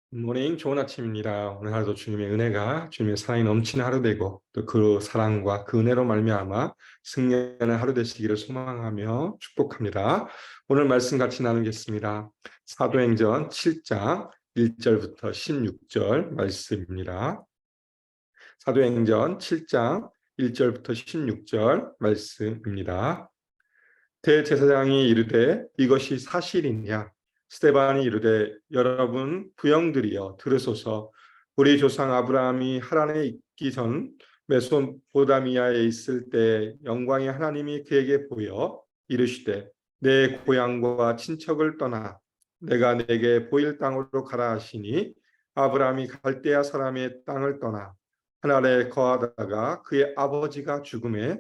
모닝 좋은 아침입니다. 오늘 하루도 주님의 은혜가 주님의 사랑이 넘치는 하루 되고 또 그 사랑과 그 은혜로 말미암아 승리하는 하루 되시기를 소망하며 축복합니다. 오늘 말씀 같이 나누겠습니다. 사도행전 7장 1절부터 16절 말씀입니다. 사도행전 7장 1절부터 16절 말씀입니다. 대제사장이 이르되 이것이 사실이냐? 스데반이 이르되 여러분 부형들이여 들으소서. 우리 조상 아브라함이 하란에 있기 전 메소포타미아에 있을 때 영광의 하나님이 그에게 보여 이르시되 내 고향과 친척을 떠나 내가 내게 보일 땅으로 가라 하시니 아브라함이 갈대아 사람의 땅을 떠나 하란에 거하다가 그의 아버지가 죽음에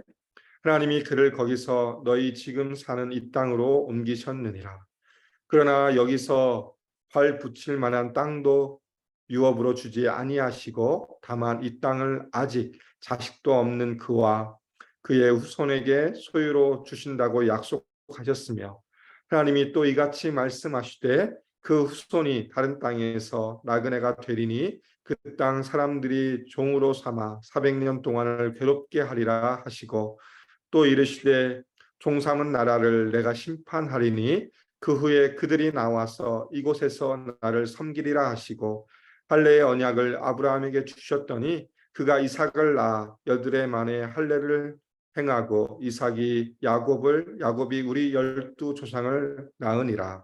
하나님이 그를 거기서 너희 지금 사는 이 땅으로 옮기셨느니라. 그러나 여기서 발 붙일 만한 땅도 유업으로 주지 아니하시고 다만 이 땅을 아직 자식도 없는 그와 그의 후손에게 소유로 주신다고 약속하셨으며 하나님이 또 이같이 말씀하시되 그 후손이 다른 땅에서 나그네가 되리니 그 땅 사람들이 종으로 삼아 400년 동안을 괴롭게 하리라 하시고 또 이르시되 종 삼은 나라를 내가 심판하리니 그 후에 그들이 나와서 이곳에서 나를 섬기리라 하시고 할례의 언약을 아브라함에게 주셨더니 그가 이삭을 낳아 여드레 만에 할례를 행하고 이삭이 야곱이 우리 12 조상을 낳으니라.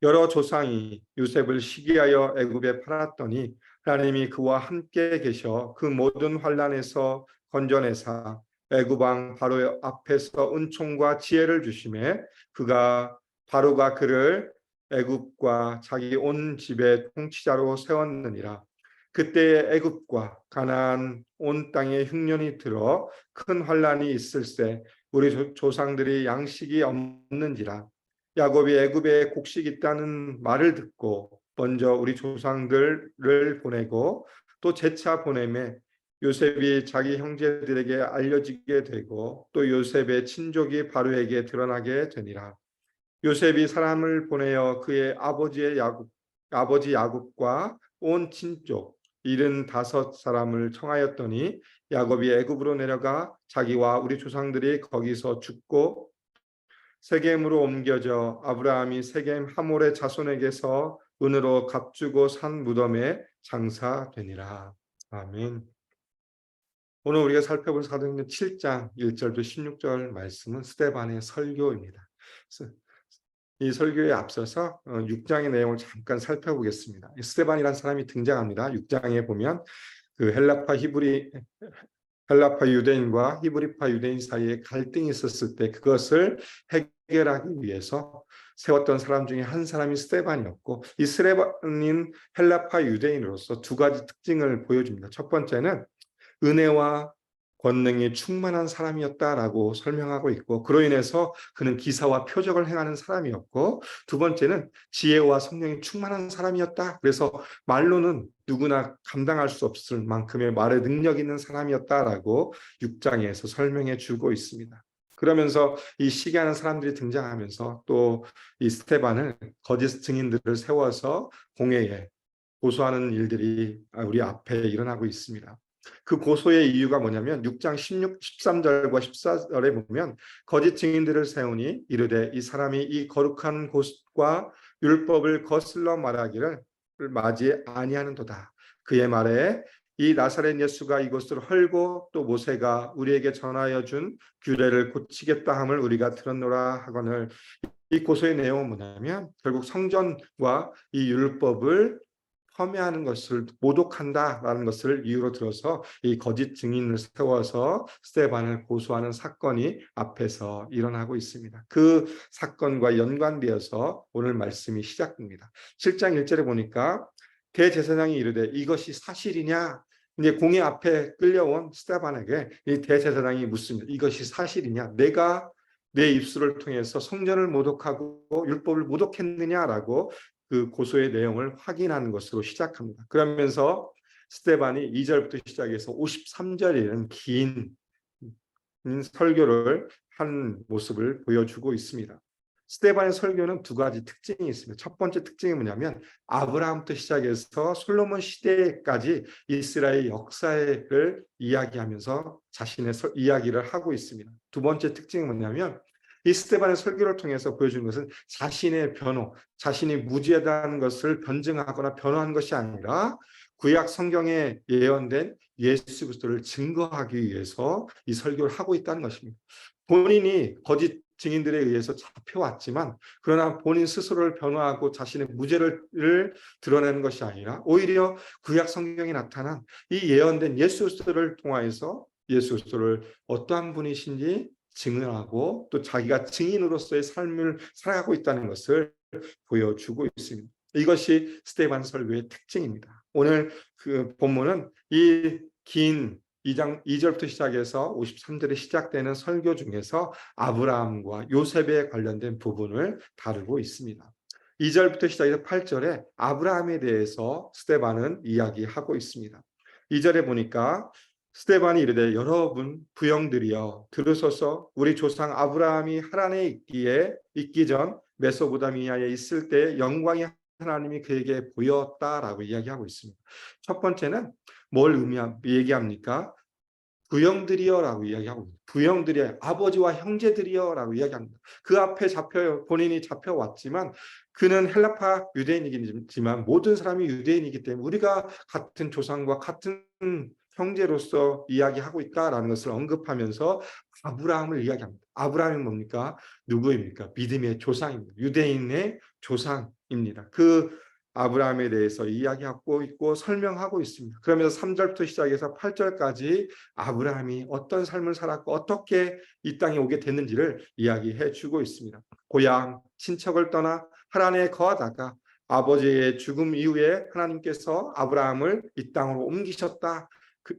여러 조상이 요셉을 시기하여 애굽에 팔았더니 하나님이 그와 함께 계셔 그 모든 환난에서 건져내사 애굽 왕 바로 앞에서 은총과 지혜를 주심에 바로가 그를 애굽과 자기 온 집의 통치자로 세웠느니라. 그때에 애굽과 가나안 온 땅에 흉년이 들어 큰 환난이 있을세 우리 조상들이 양식이 없는지라. 야곱이 애굽에 곡식이 있다는 말을 듣고 먼저 우리 조상들을 보내고 또 재차 보내매 요셉이 자기 형제들에게 알려지게 되고 또 요셉의 친족이 바로에게 드러나게 되니라. 요셉이 사람을 보내어 그의 아버지 야곱과 온 친족 75사람을 청하였더니 야곱이 애굽으로 내려가 자기와 우리 조상들이 거기서 죽고 세겜으로 옮겨져 아브라함이 세겜 하몰의 자손에게서 은으로 값주고 산 무덤에 장사되니라. 아멘. 오늘 우리가 살펴볼 사도행전 7장 1절부터 16절 말씀은 스데반의 설교입니다. 이 설교에 앞서서 6장의 내용을 잠깐 살펴보겠습니다. 스데반이라는 사람이 등장합니다. 6장에 보면 그 헬라파 유대인과 히브리파 유대인 사이에 갈등이 있었을 때 그것을 해결하기 위해서 세웠던 사람 중에 한 사람이 스데반이었고 이 스데반인 헬라파 유대인으로서 두 가지 특징을 보여줍니다. 첫 번째는 은혜와 권능이 충만한 사람이었다라고 설명하고 있고 그로 인해서 그는 기사와 표적을 행하는 사람이었고 두 번째는 지혜와 성령이 충만한 사람이었다. 그래서 말로는 누구나 감당할 수 없을 만큼의 말의 능력 있는 사람이었다라고 6장에서 설명해 주고 있습니다. 그러면서 이 시기하는 사람들이 등장하면서 또 이 스테반을 거짓 증인들을 세워서 공회에 고소하는 일들이 우리 앞에 일어나고 있습니다. 그 고소의 이유가 뭐냐면 6장 13절과 14절에 보면 거짓 증인들을 세우니 이르되 이 사람이 이 거룩한 곳과 율법을 거슬러 말하기를 맞이 아니하는도다. 그의 말에 이 나사렛 예수가 이곳을 헐고 또 모세가 우리에게 전하여 준 규례를 고치겠다 함을 우리가 들었노라 하거늘. 이 고소의 내용은 뭐냐면 결국 성전과 이 율법을 폄훼하는 것을 모독한다라는 것을 이유로 들어서 이 거짓 증인을 세워서 스데반을 고소하는 사건이 앞에서 일어나고 있습니다. 그 사건과 연관되어서 오늘 말씀이 시작됩니다. 7장 1절에 보니까 대제사장이 이르되 이것이 사실이냐? 이제 공회 앞에 끌려온 스데반에게 이 대제사장이 묻습니다. 이것이 사실이냐? 내가 내 입술을 통해서 성전을 모독하고 율법을 모독했느냐라고 그 고소의 내용을 확인하는 것으로 시작합니다. 그러면서 스데반이 2절부터 시작해서 53절이라는 긴 설교를 한 모습을 보여주고 있습니다. 스데반의 설교는 두 가지 특징이 있습니다. 첫 번째 특징이 뭐냐면 아브라함부터 시작해서 솔로몬 시대까지 이스라엘 역사를 이야기하면서 자신의 이야기를 하고 있습니다. 두 번째 특징이 뭐냐면 이 스데반의 설교를 통해서 보여주는 것은 자신의 변호, 자신이 무죄하다는 것을 변증하거나 변호한 것이 아니라 구약 성경에 예언된 예수 그리스도를 증거하기 위해서 이 설교를 하고 있다는 것입니다. 본인이 거짓 증인들에 의해서 잡혀왔지만 그러나 본인 스스로를 변호하고 자신의 무죄를 드러내는 것이 아니라 오히려 구약 성경에 나타난 이 예언된 예수 그리스도를 통하여서 예수 그리스도를 어떠한 분이신지 증언하고 또 자기가 증인으로서의 삶을 살아가고 있다는 것을 보여주고 있습니다. 이것이 스데반 설교의 특징입니다. 오늘 그 본문은 이 긴 2장 2절부터 시작해서 53절에 시작되는 설교 중에서 아브라함과 요셉에 관련된 부분을 다루고 있습니다. 2절부터 시작해서 8절에 아브라함에 대해서 스데반은 이야기하고 있습니다. 2절에 보니까 스데반이 이르되 여러분 부형들이여 들으소서 우리 조상 아브라함이 하란에 있기 전 메소포타미아에 있을 때 영광이 하나님이 그에게 보였다라고 이야기하고 있습니다. 첫 번째는 뭘 얘기합니까? 부형들이여라고 이야기하고 부형들이여 아버지와 형제들이여라고 이야기합니다. 그 앞에 본인이 잡혀왔지만 그는 헬라파 유대인이지만 모든 사람이 유대인이기 때문에 우리가 같은 조상과 같은 형제로서 이야기하고 있다라는 것을 언급하면서 아브라함을 이야기합니다. 아브라함이 뭡니까? 누구입니까? 믿음의 조상입니다. 유대인의 조상입니다. 그 아브라함에 대해서 이야기하고 있고 설명하고 있습니다. 그러면서 3절부터 시작해서 8절까지 아브라함이 어떤 삶을 살았고 어떻게 이 땅에 오게 됐는지를 이야기해 주고 있습니다. 고향, 친척을 떠나 하란에 거하다가 아버지의 죽음 이후에 하나님께서 아브라함을 이 땅으로 옮기셨다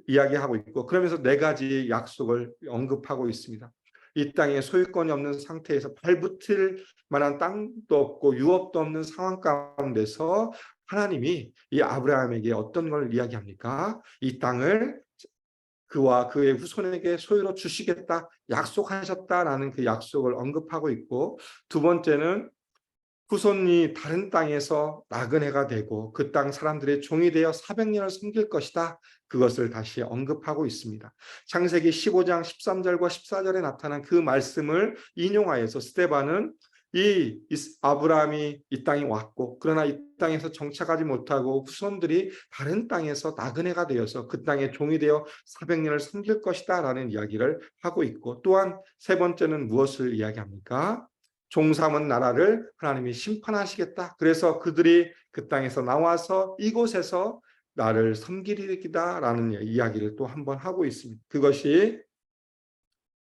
이야기하고 있고 그러면서 네 가지 약속을 언급하고 있습니다. 이 땅에 소유권이 없는 상태에서 발붙일 만한 땅도 없고 유업도 없는 상황 가운데서 하나님이 이 아브라함에게 어떤 걸 이야기합니까? 이 땅을 그와 그의 후손에게 소유로 주시겠다 약속하셨다라는 그 약속을 언급하고 있고 두 번째는 후손이 다른 땅에서 나그네가 되고 그 땅 사람들의 종이 되어 400년을 섬길 것이다. 그것을 다시 언급하고 있습니다. 창세기 15장 13절과 14절에 나타난 그 말씀을 인용하여서 스데반은 이 아브라함이 이 땅에 왔고 그러나 이 땅에서 정착하지 못하고 후손들이 다른 땅에서 나그네가 되어서 그 땅의 종이 되어 400년을 섬길 것이다 라는 이야기를 하고 있고 또한 세 번째는 무엇을 이야기합니까? 종삼은 나라를 하나님이 심판하시겠다. 그래서 그들이 그 땅에서 나와서 이곳에서 나를 섬기리이다라는 이야기를 또 한 번 하고 있습니다. 그것이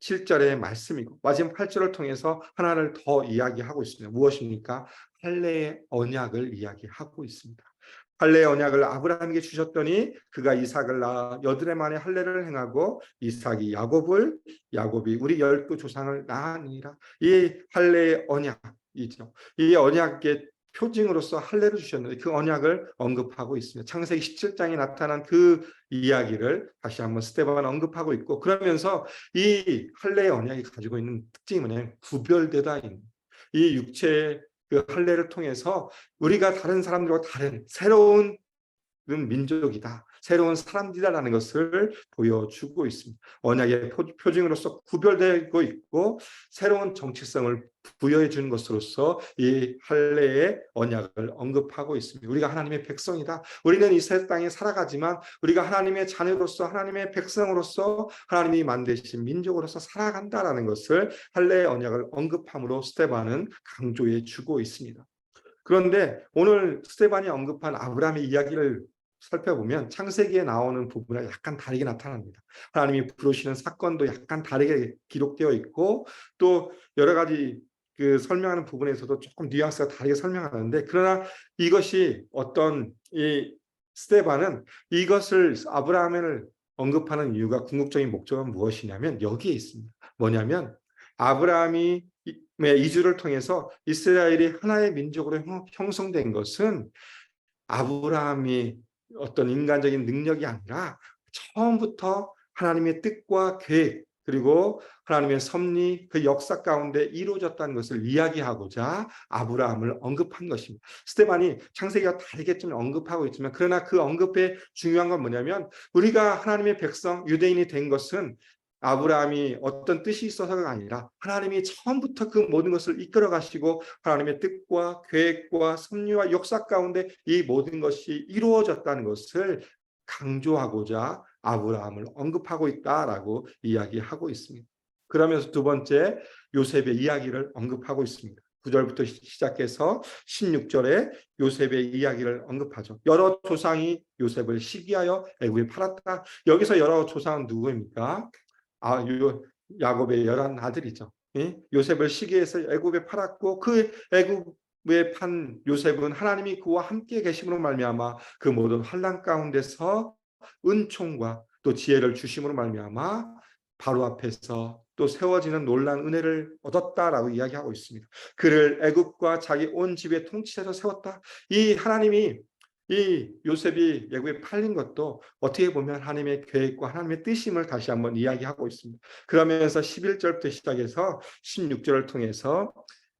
7절의 말씀이고 마지막 8절을 통해서 하나를 더 이야기하고 있습니다. 무엇입니까? 할례의 언약을 이야기하고 있습니다. 할례의 언약을 아브라함에게 주셨더니 그가 이삭을 낳아 여드레 만에 할례를 행하고 이삭이 야곱이 우리 12조상을 낳으니라. 이 할례의 언약이죠. 이 언약의 표징으로서 할례를 주셨는데 그 언약을 언급하고 있습니다. 창세기 17장에 나타난 그 이야기를 다시 한번 스데반 언급하고 있고 그러면서 이 할례의 언약이 가지고 있는 특징이 뭐냐면 구별되다. 이 육체의 그 할례를 통해서 우리가 다른 사람들과 다른 새로운 민족이다. 새로운 사람들이라는 것을 보여주고 있습니다. 언약의 표징으로서 구별되고 있고 새로운 정체성을 부여해 주는 것으로서 이 할례의 언약을 언급하고 있습니다. 우리가 하나님의 백성이다. 우리는 이 새 땅에 살아가지만 우리가 하나님의 자녀로서 하나님의 백성으로서 하나님이 만드신 민족으로서 살아간다라는 것을 할례의 언약을 언급함으로 스데반은 강조해 주고 있습니다. 그런데 오늘 스데반이 언급한 아브라함의 이야기를 살펴보면 창세기에 나오는 부분과 약간 다르게 나타납니다. 하나님이 부르시는 사건도 약간 다르게 기록되어 있고 또 여러 가지 그 설명하는 부분에서도 조금 뉘앙스가 다르게 설명하는데 그러나 이것이 어떤 이 스데반은 이것을 아브라함을 언급하는 이유가 궁극적인 목적은 무엇이냐면 여기에 있습니다. 뭐냐면 아브라함이 이주를 통해서 이스라엘이 하나의 민족으로 형성된 것은 아브라함이 어떤 인간적인 능력이 아니라 처음부터 하나님의 뜻과 계획 그리고 하나님의 섭리, 그 역사 가운데 이루어졌다는 것을 이야기하고자 아브라함을 언급한 것입니다. 스테반이 창세기가 다르게 좀 언급하고 있지만, 그러나 그 언급의 중요한 건 뭐냐면, 우리가 하나님의 백성 유대인이 된 것은 아브라함이 어떤 뜻이 있어서가 아니라 하나님이 처음부터 그 모든 것을 이끌어 가시고 하나님의 뜻과 계획과 섭리와 역사 가운데 이 모든 것이 이루어졌다는 것을 강조하고자 아브라함을 언급하고 있다라고 이야기하고 있습니다. 그러면서 두 번째, 요셉의 이야기를 언급하고 있습니다. 9절부터 시작해서 16절에 요셉의 이야기를 언급하죠. 여러 조상이 요셉을 시기하여 애굽에 팔았다. 여기서 여러 조상은 누구입니까? 야곱의 11 아들이죠. 요셉을 시기해서 애굽에 팔았고, 그 애굽에 판 요셉은 하나님이 그와 함께 계심으로 말미암아 그 모든 환난 가운데서 은총과 또 지혜를 주심으로 말미암아 바로 앞에서 또 세워지는 놀라운 은혜를 얻었다라고 이야기하고 있습니다. 그를 애굽과 자기 온 집의 통치자로 세웠다. 이 하나님이 이 요셉이 애굽에 팔린 것도 어떻게 보면 하나님의 계획과 하나님의 뜻임을 다시 한번 이야기하고 있습니다. 그러면서 11절부터 시작해서 16절을 통해서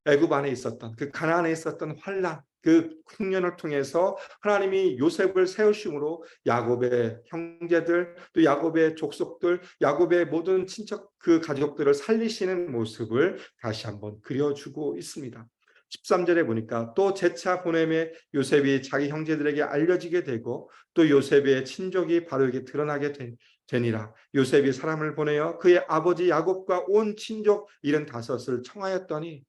애굽 안에 있었던 그 가나안에 있었던 환난, 그 흉년을 통해서 하나님이 요셉을 세우심으로 야곱의 형제들, 또 야곱의 족속들, 야곱의 모든 친척 그 가족들을 살리시는 모습을 다시 한번 그려주고 있습니다. 13절에 보니까 또 재차 보냄에 요셉이 자기 형제들에게 알려지게 되고 또 요셉의 친족이 바로 이게 드러나게 되니라. 요셉이 사람을 보내어 그의 아버지 야곱과 온 친족 75을 청하였더니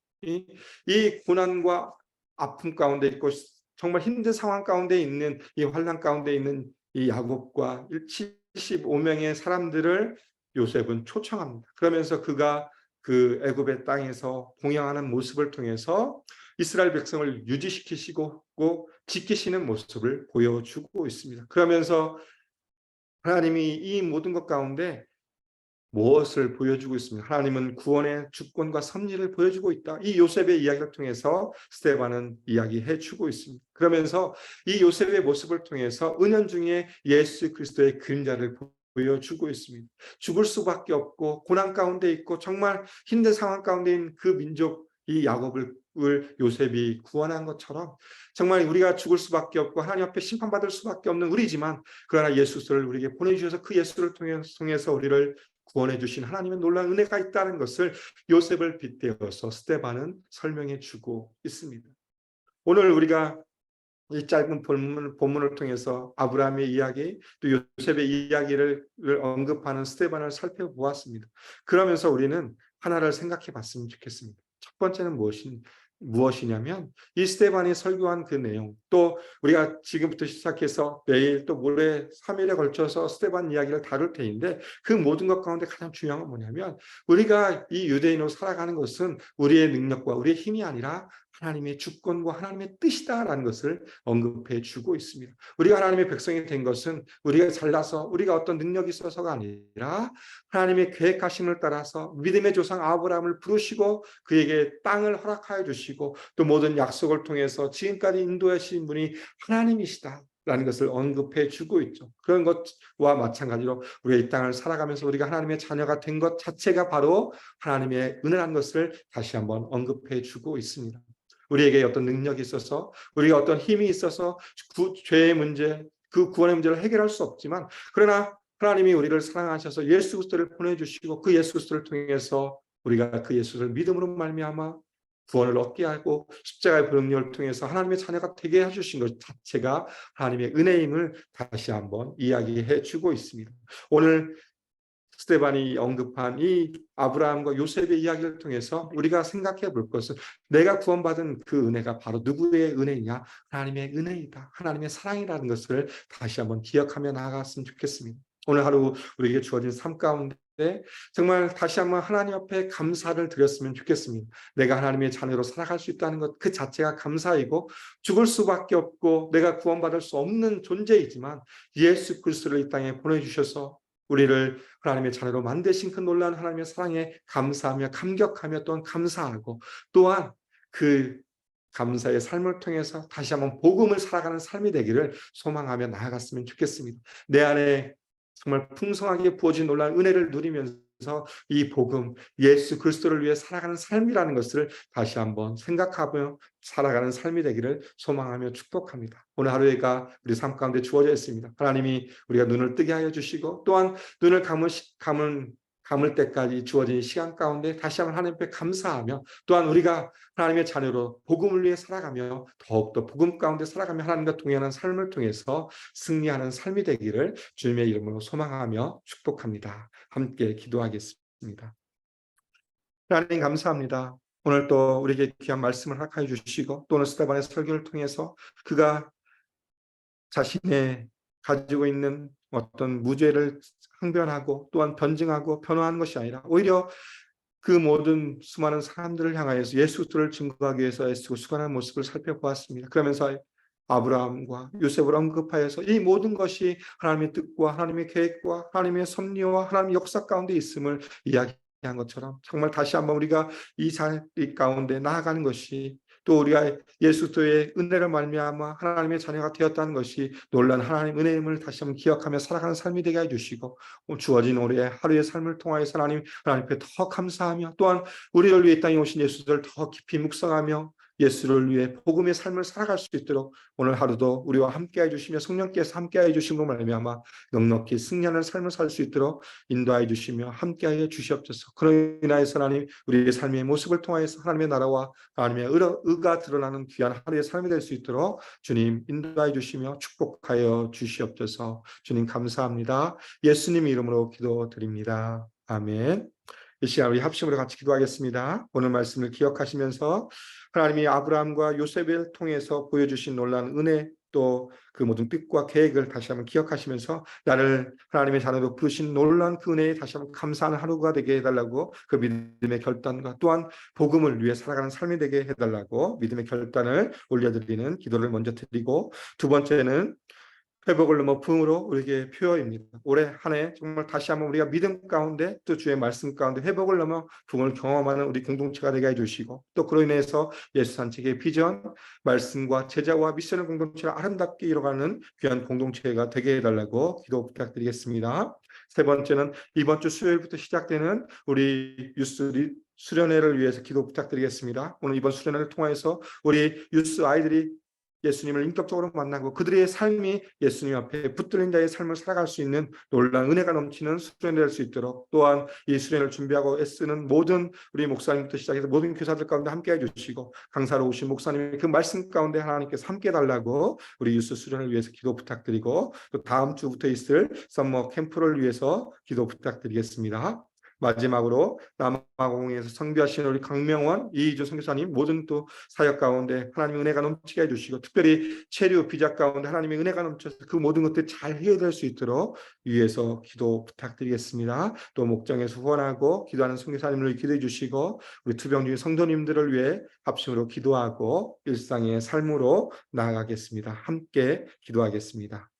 이 고난과 아픔 가운데 있고 정말 힘든 상황 가운데 있는 이 환난 가운데 있는 이 야곱과 75명의 사람들을 요셉은 초청합니다. 그러면서 그가 그 애굽의 땅에서 봉양하는 모습을 통해서 이스라엘 백성을 유지시키시고 지키시는 모습을 보여주고 있습니다. 그러면서 하나님이 이 모든 것 가운데 무엇을 보여주고 있습니다. 하나님은 구원의 주권과 섭리를 보여주고 있다. 이 요셉의 이야기를 통해서 스데반은 이야기해 주고 있습니다. 그러면서 이 요셉의 모습을 통해서 은연중에 예수 그리스도의 그림자를 보여주고 있습니다. 죽을 수밖에 없고 고난 가운데 있고 정말 힘든 상황 가운데 있는 그 민족 이 야곱을 요셉이 구원한 것처럼 정말 우리가 죽을 수밖에 없고 하나님 앞에 심판받을 수밖에 없는 우리지만, 그러나 예수를 우리에게 보내주셔서 그 예수를 통해서 우리를 구원해 주신 하나님의 놀라운 은혜가 있다는 것을 요셉을 빗대어서 스데반은 설명해 주고 있습니다. 오늘 우리가 이 짧은 본문을 통해서 아브라함의 이야기, 또 요셉의 이야기를 언급하는 스데반을 살펴보았습니다. 그러면서 우리는 하나를 생각해 봤으면 좋겠습니다. 첫 번째는 무엇이냐면 이 스데반이 설교한 그 내용, 또 우리가 지금부터 시작해서 내일 또 모레 3일에 걸쳐서 스데반 이야기를 다룰 테인데, 그 모든 것 가운데 가장 중요한 건 뭐냐면 우리가 이 유대인으로 살아가는 것은 우리의 능력과 우리의 힘이 아니라 하나님의 주권과 하나님의 뜻이다라는 것을 언급해 주고 있습니다. 우리가 하나님의 백성이 된 것은 우리가 잘나서 우리가 어떤 능력이 있어서가 아니라 하나님의 계획하심을 따라서 믿음의 조상 아브라함을 부르시고 그에게 땅을 허락하여 주시고 또 모든 약속을 통해서 지금까지 인도해 주신 분이 하나님이시다 라는 것을 언급해 주고 있죠. 그런 것과 마찬가지로 우리가 이 땅을 살아가면서 우리가 하나님의 자녀가 된 것 자체가 바로 하나님의 은혜라는 것을 다시 한번 언급해 주고 있습니다. 우리에게 어떤 능력이 있어서 우리가 어떤 힘이 있어서 죄의 문제, 그 구원의 문제를 해결할 수 없지만, 그러나 하나님이 우리를 사랑하셔서 예수 그리스도를 보내주시고 그 예수 그리스도를 통해서 우리가 그 예수를 믿음으로 말미암아 구원을 얻게 하고 십자가의 능력을 통해서 하나님의 자녀가 되게 해주신 것 자체가 하나님의 은혜임을 다시 한번 이야기해 주고 있습니다. 오늘 스데반이 언급한 이 아브라함과 요셉의 이야기를 통해서 우리가 생각해 볼 것은, 내가 구원받은 그 은혜가 바로 누구의 은혜냐? 하나님의 은혜이다. 하나님의 사랑이라는 것을 다시 한번 기억하며 나아갔으면 좋겠습니다. 오늘 하루 우리에게 주어진 삶 가운데 정말 다시 한번 하나님 앞에 감사를 드렸으면 좋겠습니다. 내가 하나님의 자녀로 살아갈 수 있다는 것 그 자체가 감사이고, 죽을 수밖에 없고 내가 구원받을 수 없는 존재이지만 예수 그리스도를 이 땅에 보내주셔서 우리를 하나님의 자녀로 만드신 그 놀라운 하나님의 사랑에 감사하며 감격하며 또한 감사하고, 또한 그 감사의 삶을 통해서 다시 한번 복음을 살아가는 삶이 되기를 소망하며 나아갔으면 좋겠습니다. 내 안에 정말 풍성하게 부어진 놀라운 은혜를 누리면서 이 복음, 예수 그리스도를 위해 살아가는 삶이라는 것을 다시 한번 생각하며 살아가는 삶이 되기를 소망하며 축복합니다. 오늘 하루가 우리 삶 가운데 주어져 있습니다. 하나님이 우리가 눈을 뜨게 하여 주시고 또한 눈을 감을 때까지 주어진 시간 가운데 다시 한번 하나님 앞에 감사하며 또한 우리가 하나님의 자녀로 복음을 위해 살아가며 더욱더 복음 가운데 살아가며 하나님과 동행하는 삶을 통해서 승리하는 삶이 되기를 주님의 이름으로 소망하며 축복합니다. 함께 기도하겠습니다. 하나님 감사합니다. 오늘 또 우리에게 귀한 말씀을 허락하여 주시고 또 오늘 스테반의 설교를 통해서 그가 자신의 가지고 있는 어떤 무죄를 항변하고 또한 변증하고 변호하는 것이 아니라 오히려 그 모든 수많은 사람들을 향하여서 예수 그리스도를 증거하기 위해서 애쓰고 수고하는 모습을 살펴보았습니다. 그러면서 아브라함과 요셉을 언급하여서 이 모든 것이 하나님의 뜻과 하나님의 계획과 하나님의 섭리와 하나님의 역사 가운데 있음을 이야기한 것처럼 정말 다시 한번 우리가 이 자리 가운데 나아가는 것이 또 우리가 예수 그리스도의 은혜를 말미암아 하나님의 자녀가 되었다는 것이 놀라운 하나님의 은혜임을 다시 한번 기억하며 살아가는 삶이 되게 해주시고 주어진 우리의 하루의 삶을 통하여서 하나님 앞에 더 감사하며 또한 우리를 위해 땅에 오신 예수를 더 깊이 묵상하며 예수를 위해 복음의 삶을 살아갈 수 있도록 오늘 하루도 우리와 함께해 주시며 성령께서 함께해 주심으로 말미암아 넉넉히 승리하는 삶을 살 수 있도록 인도해 주시며 함께하여 주시옵소서. 그로 인하여서 하나님 우리의 삶의 모습을 통하여서 하나님의 나라와 하나님의 의가 드러나는 귀한 하루의 삶이 될 수 있도록 주님 인도해 주시며 축복하여 주시옵소서. 주님 감사합니다. 예수님 이름으로 기도드립니다. 아멘. 이 시간 우리 합심으로 같이 기도하겠습니다. 오늘 말씀을 기억하시면서 하나님이 아브라함과 요셉을 통해서 보여주신 놀라운 은혜 또 그 모든 뜻과 계획을 다시 한번 기억하시면서 나를 하나님의 자녀로 부르신 놀라운 그 은혜에 다시 한번 감사하는 하루가 되게 해달라고 그 믿음의 결단과 또한 복음을 위해 살아가는 삶이 되게 해달라고 믿음의 결단을 올려드리는 기도를 먼저 드리고 두 번째는 회복을 넘어 부흥으로 우리에게 표어입니다. 올해 한 해 정말 다시 한번 우리가 믿음 가운데 또 주의 말씀 가운데 회복을 넘어 부흥을 경험하는 우리 공동체가 되게 해주시고 또 그로 인해서 예수 산책의 비전, 말씀과 제자와 미션의 공동체를 아름답게 이뤄가는 귀한 공동체가 되게 해달라고 기도 부탁드리겠습니다. 세 번째는 이번 주 수요일부터 시작되는 우리 유스 수련회를 위해서 기도 부탁드리겠습니다. 오늘 이번 수련회를 통해서 우리 유스 아이들이 예수님을 인격적으로 만나고 그들의 삶이 예수님 앞에 붙들린 자의 삶을 살아갈 수 있는 놀라운 은혜가 넘치는 수련이 될 수 있도록 또한 이 수련을 준비하고 애쓰는 모든 우리 목사님부터 시작해서 모든 교사들 가운데 함께해 주시고 강사로 오신 목사님의 그 말씀 가운데 하나님께서 함께 달라고 우리 유스 수련을 위해서 기도 부탁드리고 또 다음 주부터 있을 썸머 캠프를 위해서 기도 부탁드리겠습니다. 마지막으로 남아공에서 성비하신 우리 강명원, 이희주 선교사님 모든 또 사역 가운데 하나님의 은혜가 넘치게 해주시고 특별히 체류 비자 가운데 하나님의 은혜가 넘쳐서 그 모든 것들 잘 해결될 수 있도록 위해서 기도 부탁드리겠습니다. 또 목장에서 후원하고 기도하는 선교사님을 기도해 주시고 우리 투병중의 성도님들을 위해 합심으로 기도하고 일상의 삶으로 나아가겠습니다. 함께 기도하겠습니다.